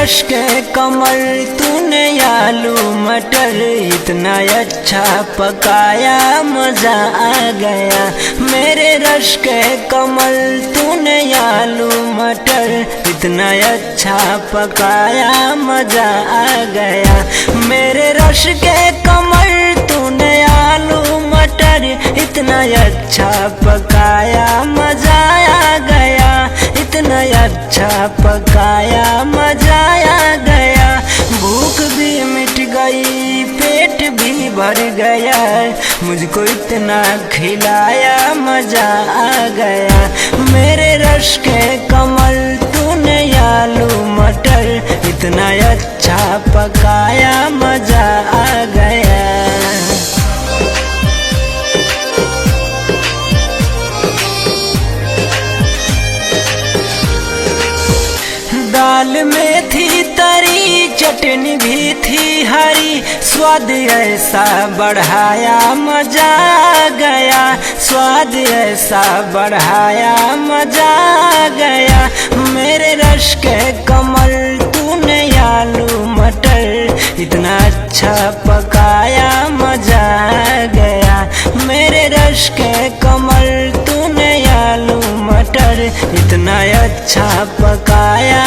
Rush के कमल तूने आलू मटर इतना अच्छा पकाया मजा आ गया। मेरे रश के कमल तूने आलू मटर इतना अच्छा पकाया मजा आ गया। मेरे रश के कमल तूने आलू मटर इतना अच्छा पकाया मजा आ गया। इतना अच्छा पकाया मजा आ गया। भूख भी मिट गई पेट भी भर गया। मुझको इतना खिलाया मजा आ गया। मेरे रश के कमल तूने आलू मटर इतना अच्छा पकाया मजा आ गया। दाल में थी तरी चटनी भी थी हरी। स्वाद ऐसा बढ़ाया मजा आ गया। स्वाद ऐसा बढ़ाया मजा आ गया। मेरे रश के कमल तूने आलू मटर इतना अच्छा पकाया मजा आ गया। मेरे रश के कमल तूने आलू मटर इतना अच्छा पकाया